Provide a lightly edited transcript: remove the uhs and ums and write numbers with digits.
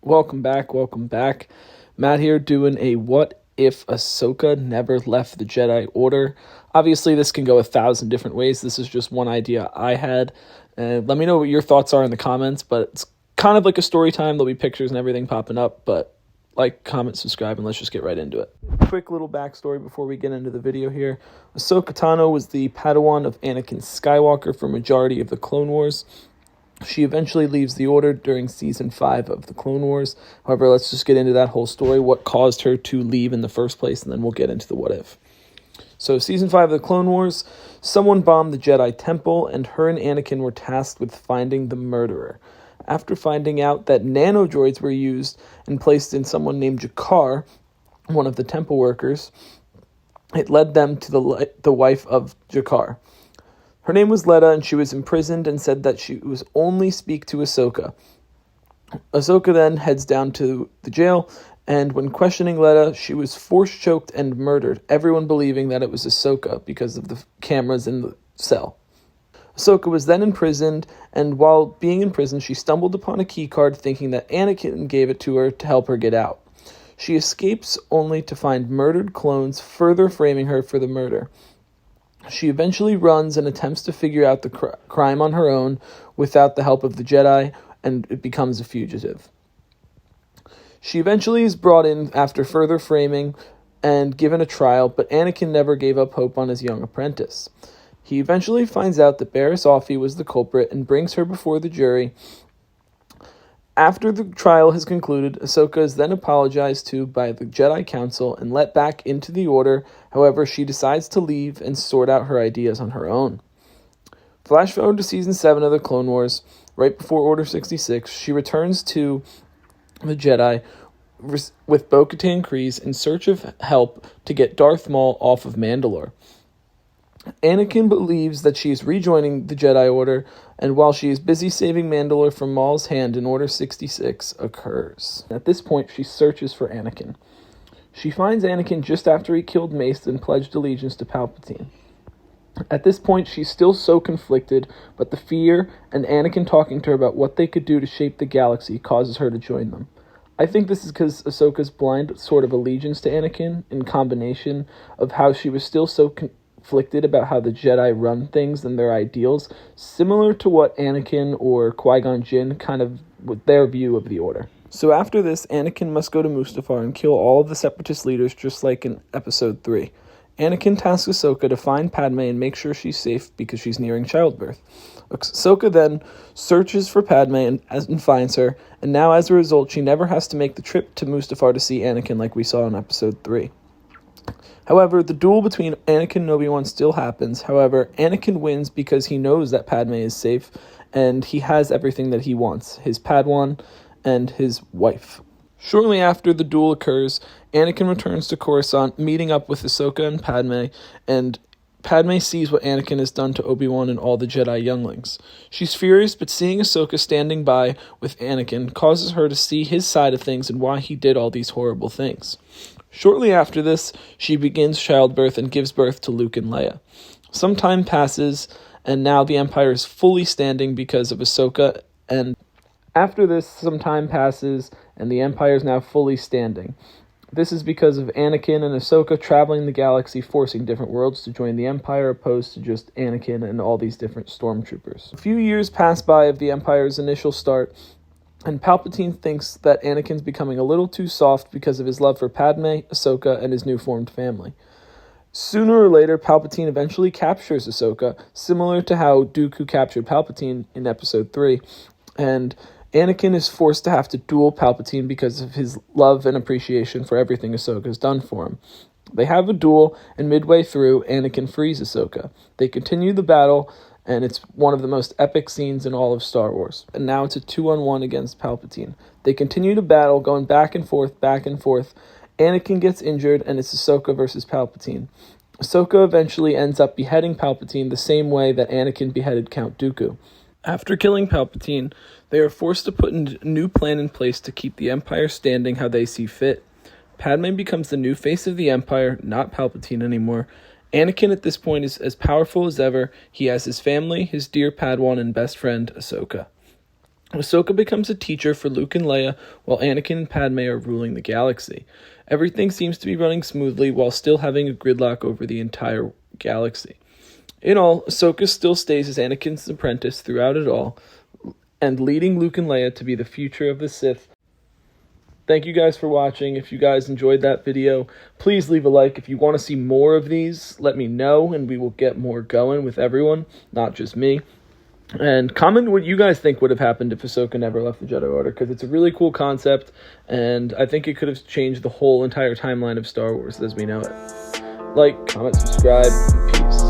Welcome back. Matt here doing a what if Ahsoka never left the Jedi Order. Obviously, this can go 1,000 different ways. This is just one idea I had. Let me know what your thoughts are in the comments, but it's kind of like a story time. There'll be pictures and everything popping up, but like, comment, subscribe, and let's just get right into it. Quick little backstory before we get into the video here. Ahsoka Tano was the Padawan of Anakin Skywalker for majority of the Clone Wars. She eventually leaves the Order during Season 5 of the Clone Wars. However, let's just get into that whole story, what caused her to leave in the first place, and then we'll get into the what if. So, Season 5 of the Clone Wars, someone bombed the Jedi Temple, and her and Anakin were tasked with finding the murderer. After finding out that nanodroids were used and placed in someone named Jakar, one of the temple workers, it led them to the wife of Jakar. Her name was Letta, and she was imprisoned and said that she was only speak to Ahsoka. Ahsoka then heads down to the jail, and when questioning Letta, she was force-choked and murdered, everyone believing that it was Ahsoka because of the cameras in the cell. Ahsoka was then imprisoned, and while being in prison, she stumbled upon a keycard thinking that Anakin gave it to her to help her get out. She escapes only to find murdered clones, further framing her for the murder. She eventually runs and attempts to figure out the crime on her own without the help of the Jedi, and it becomes a fugitive. She eventually is brought in after further framing and given a trial, but Anakin never gave up hope on his young apprentice. He eventually finds out that Barriss Offee was the culprit and brings her before the jury. After the trial has concluded, Ahsoka is then apologized to by the Jedi Council and let back into the Order. However, she decides to leave and sort out her ideas on her own. Flash forward to Season 7 of the Clone Wars, right before Order 66, she returns to the Jedi with Bo-Katan Kryze in search of help to get Darth Maul off of Mandalore. Anakin believes that she is rejoining the Jedi Order, and while she is busy saving Mandalore from Maul's hand in Order 66 occurs. At this point, she searches for Anakin. She finds Anakin just after he killed Mace and pledged allegiance to Palpatine. At this point, she's still so conflicted, but the fear and Anakin talking to her about what they could do to shape the galaxy causes her to join them. I think this is because Ahsoka's blind sort of allegiance to Anakin, in combination of how she was still so conflicted about how the Jedi run things and their ideals, similar to what Anakin or Qui-Gon Jinn kind of with their view of the Order. So after this, Anakin must go to Mustafar and kill all of the Separatist leaders, just like in Episode 3. Anakin tasks Ahsoka to find Padme and make sure she's safe because she's nearing childbirth. Ahsoka then searches for Padme and finds her, and now as a result, she never has to make the trip to Mustafar to see Anakin like we saw in Episode 3. However, the duel between Anakin and Obi-Wan still happens. However, Anakin wins because he knows that Padme is safe, and he has everything that he wants, his Padawan and his wife. Shortly after the duel occurs, Anakin returns to Coruscant, meeting up with Ahsoka and Padme, and Padme sees what Anakin has done to Obi-Wan and all the Jedi younglings. She's furious, but seeing Ahsoka standing by with Anakin causes her to see his side of things and why he did all these horrible things. Shortly after this, she begins childbirth and gives birth to Luke and Leia. Some time passes, and now the Empire is fully standing because of Ahsoka, and after this, some time passes, and the Empire is now fully standing. This is because of Anakin and Ahsoka traveling the galaxy, forcing different worlds to join the Empire, opposed to just Anakin and all these different stormtroopers. A few years pass by of the Empire's initial start, and Palpatine thinks that Anakin's becoming a little too soft because of his love for Padme, Ahsoka, and his new-formed family. Sooner or later, Palpatine eventually captures Ahsoka, similar to how Dooku captured Palpatine in Episode 3, and Anakin is forced to have to duel Palpatine because of his love and appreciation for everything Ahsoka has done for him. They have a duel, and midway through, Anakin frees Ahsoka. They continue the battle, and it's one of the most epic scenes in all of Star Wars. And now it's a 2-on-1 against Palpatine. They continue to battle, going back and forth. Anakin gets injured, and it's Ahsoka versus Palpatine. Ahsoka eventually ends up beheading Palpatine the same way that Anakin beheaded Count Dooku. After killing Palpatine, they are forced to put a new plan in place to keep the Empire standing how they see fit. Padme becomes the new face of the Empire, not Palpatine anymore. Anakin at this point is as powerful as ever. He has his family, his dear Padawan and best friend, Ahsoka. Ahsoka becomes a teacher for Luke and Leia, while Anakin and Padme are ruling the galaxy. Everything seems to be running smoothly while still having a gridlock over the entire galaxy. In all, Ahsoka still stays as Anakin's apprentice throughout it all, and leading Luke and Leia to be the future of the Sith. Thank you guys for watching. If you guys enjoyed that video, please leave a like. If you want to see more of these, let me know, and we will get more going with everyone, not just me. And comment what you guys think would have happened if Ahsoka never left the Jedi Order, because it's a really cool concept, and I think it could have changed the whole entire timeline of Star Wars as we know it. Like, comment, subscribe, and peace.